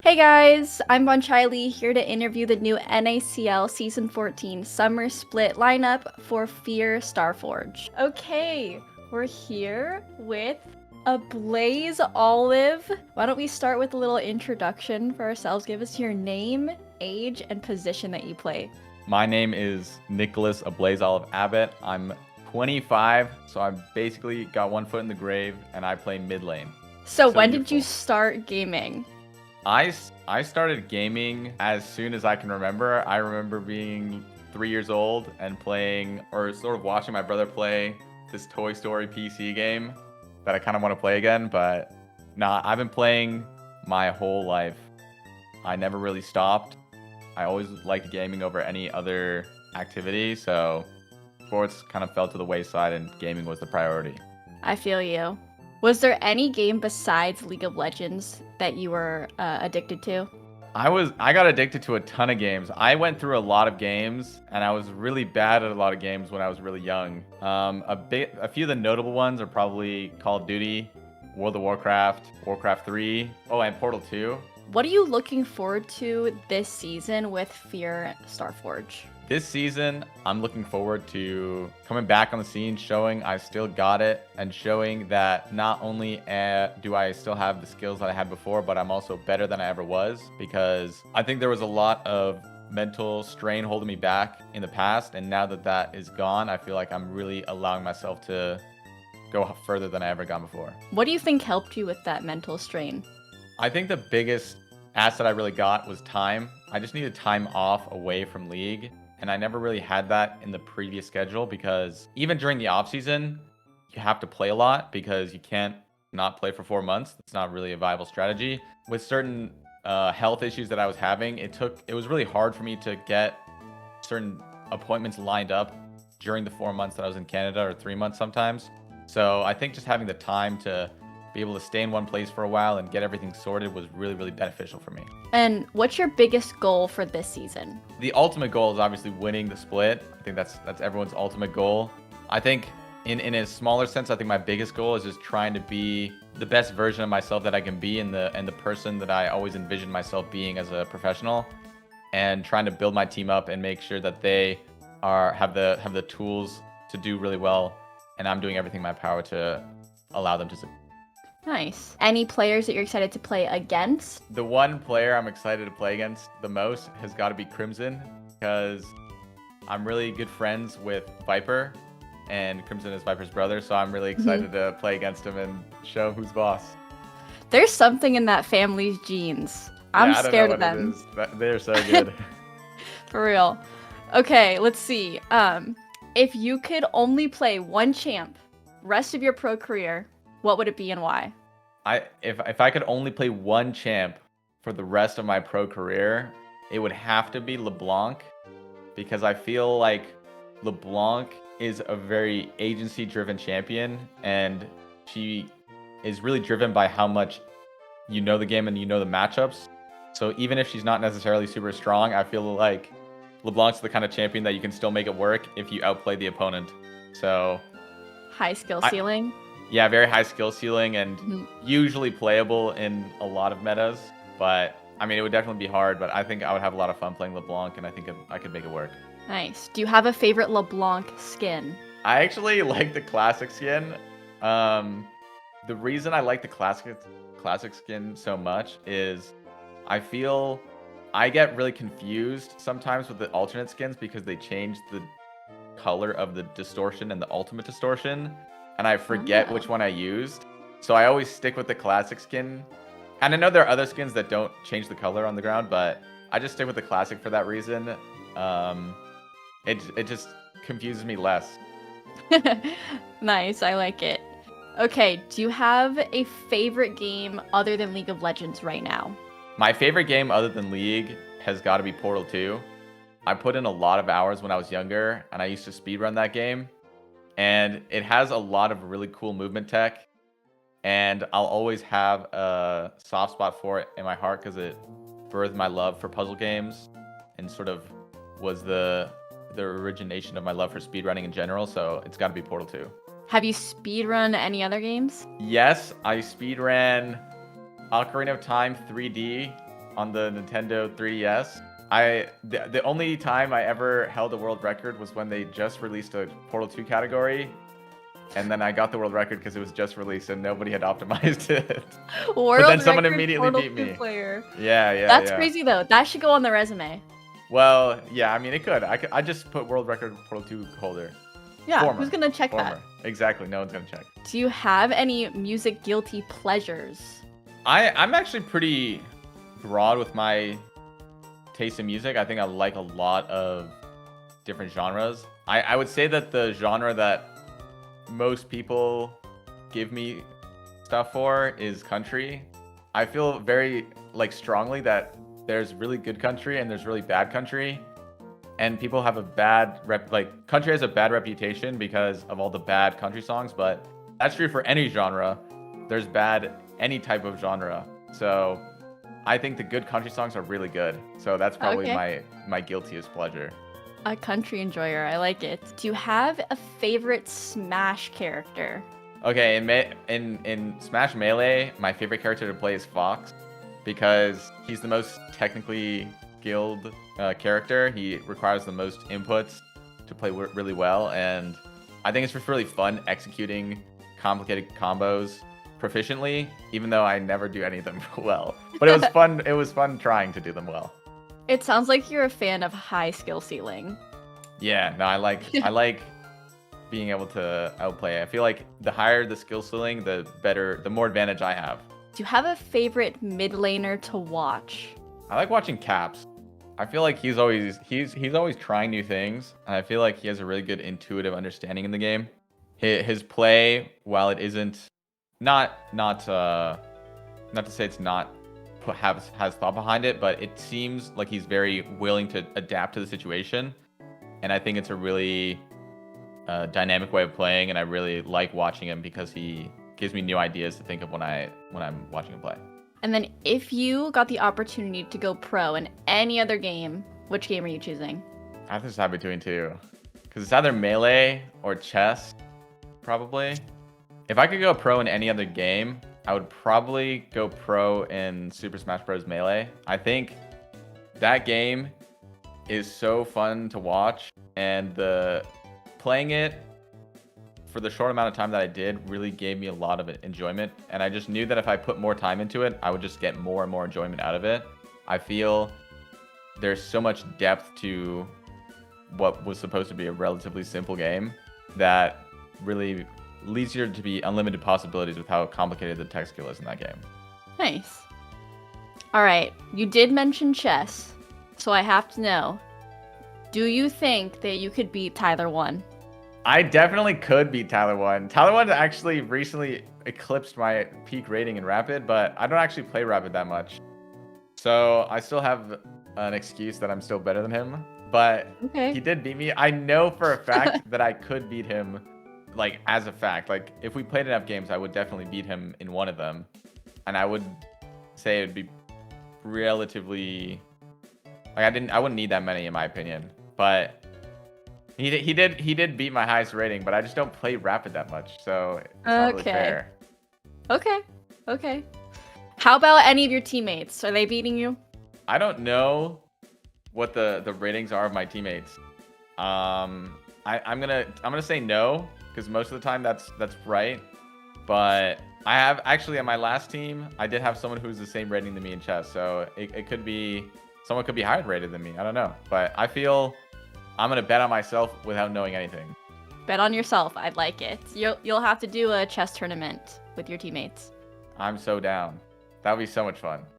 Hey guys, I'm Bonchiley here to interview the new NACL Season 14 Summer Split lineup for Fear Starforge. Okay, we're here with Ablazeolive. Why don't we start with a little introduction for ourselves? Give us your name, age, and position that you play. My name is Nicholas Ablazeolive Abbott. I'm 25, so I've basically got one foot in the grave, and I play mid lane. So So when did you youthful. start gaming? I started gaming as soon as I can remember. I remember being 3 years old and playing, or sort of watching my brother play this Toy Story PC game that I kind of want to play again. But nah, I've been playing my whole life. I never really stopped. I always liked gaming over any other activity, so sports kind of fell to the wayside and gaming was the priority. I feel you. Was there any game besides League of Legends that you were addicted to? I got addicted to a ton of games. I went through a lot of games and I was really bad at a lot of games when I was really young. A few of the notable ones are probably Call of Duty, World of Warcraft, Warcraft 3, oh, and Portal 2. What are you looking forward to this season with Fear Starforge? This season, I'm looking forward to coming back on the scene, showing I still got it, and showing that not only do I still have the skills that I had before, but I'm also better than I ever was, because I think there was a lot of mental strain holding me back in the past, and now that that is gone, I feel like I'm really allowing myself to go further than I ever gone before. What do you think helped you with that mental strain? I think the biggest asset I really got was time. I just needed time off away from League. And I never really had that in the previous schedule because even during the off season, you have to play a lot because you can't not play for 4 months. It's not really a viable strategy. With certain health issues that I was having, it was really hard for me to get certain appointments lined up during the 4 months that I was in Canada, or 3 months sometimes. So I think just having the time to be able to stay in one place for a while and get everything sorted was really, really beneficial for me. And what's your biggest goal for this season? The ultimate goal is obviously winning the split. I think that's everyone's ultimate goal. I think in a smaller sense, I think my biggest goal is just trying to be the best version of myself that I can be, and the person that I always envisioned myself being as a professional, and trying to build my team up and make sure that they have the tools to do really well, and I'm doing everything in my power to allow them to succeed. Nice. Any players that you're excited to play against? The one player I'm excited to play against the most has got to be Crimson, because I'm really good friends with Viper, and Crimson is Viper's brother, so I'm really excited to play against him and show who's boss. There's something in that family's genes. I'm scared of them. They're so good. For real. Okay, let's see. If you could only play one champ rest of your pro career, what would it be and why? If I could only play one champ for the rest of my pro career, it would have to be LeBlanc, because I feel like LeBlanc is a very agency-driven champion, and she is really driven by how much you know the game and you know the matchups. So even if she's not necessarily super strong, I feel like LeBlanc's the kind of champion that you can still make it work if you outplay the opponent. So High skill I, ceiling? yeah, very high skill ceiling and Mhm. usually playable in a lot of metas. But I mean, it would definitely be hard, but I think I would have a lot of fun playing LeBlanc, and I think I could make it work. Nice. Do you have a favorite LeBlanc skin? I actually like the classic skin. The reason I like the classic skin so much is I feel I get really confused sometimes with the alternate skins because they change the color of the distortion and the ultimate distortion, and I forget Oh. which one I used. So I always stick with the classic skin. And I know there are other skins that don't change the color on the ground, but I just stick with the classic for that reason. Um, it just confuses me less. Nice, I like it. Okay, do you have a favorite game other than League of Legends right now? My favorite game other than League has got to be Portal 2. I put in a lot of hours when I was younger, and I used to speedrun that game. And it has a lot of really cool movement tech, and I'll always have a soft spot for it in my heart because it birthed my love for puzzle games and sort of was the origination of my love for speedrunning in general. So it's got to be Portal 2. Have you speedrun any other games? Yes, I speedran Ocarina of Time 3D on the Nintendo 3DS. The only time I ever held a world record was when they just released a Portal 2 category, and then I got the world record because it was just released and nobody had optimized it. But then World someone record immediately Portal beat 2 me. player. Yeah, yeah, That's yeah. crazy though. That should go on the resume. Well, yeah, I mean, it could. I just put world record Portal 2 holder. Yeah, Former. who's gonna check that? Former. Exactly, no one's gonna check. Do you have any music guilty pleasures? I'm actually pretty broad with my taste in music. I think I like a lot of different genres. I would say that the genre that most people give me stuff for is country. I feel very strongly that there's really good country and there's really bad country. And people have a bad country has a bad reputation because of all the bad country songs, but that's true for any genre. There's bad any type of genre. So I think the good country songs are really good. So that's probably my guiltiest pleasure. A country enjoyer, I like it. Do you have a favorite Smash character? Okay, in Smash Melee, my favorite character to play is Fox because he's the most technically skilled character. He requires the most inputs to play really well, and I think it's just really fun executing complicated combos proficiently, even though I never do any of them well. But it was fun. It was fun trying to do them well. It sounds like you're a fan of high skill ceiling. Yeah, no, I like being able to outplay. I feel like the higher the skill ceiling, the better, the more advantage I have. Do you have a favorite mid laner to watch? I like watching Caps. I feel like he's always trying new things, and I feel like he has a really good intuitive understanding in the game. His play, while it isn't not to say it's not has thought behind it, but it seems like he's very willing to adapt to the situation, and I think it's a really dynamic way of playing, and I really like watching him because he gives me new ideas to think of when I'm watching him play. And then if you got the opportunity to go pro in any other game, which game are you choosing? I have to decide between two, because it's either Melee or chess, probably. If I could go pro in any other game, I would probably go pro in Super Smash Bros. Melee. I think that game is so fun to watch, and playing it for the short amount of time that I did really gave me a lot of enjoyment, and I just knew that if I put more time into it, I would just get more and more enjoyment out of it. I feel there's so much depth to what was supposed to be a relatively simple game that really leads you to be unlimited possibilities with how complicated the tech skill is in that game. Nice. All right, you did mention chess, so I have to know, do you think that you could beat Tyler 1? I definitely could beat Tyler 1. Tyler 1 actually recently eclipsed my peak rating in Rapid, but I don't actually play Rapid that much. So I still have an excuse that I'm still better than him, but he did beat me. I know for a fact that I could beat him, as a fact. If we played enough games, I would definitely beat him in one of them. And I would say it would be relatively... I wouldn't need that many in my opinion, but... He did beat my highest rating, but I just don't play Rapid that much, so it's not really fair. Okay. How about any of your teammates? Are they beating you? I don't know what the ratings are of my teammates. I'm gonna say no, because most of the time that's right. But I have actually on my last team, I did have someone who's the same rating than me in chess, so it could be someone could be higher rated than me. I don't know, but I feel I'm gonna bet on myself without knowing anything. Bet on yourself. I'd like it. You'll have to do a chess tournament with your teammates. I'm so down. That would be so much fun.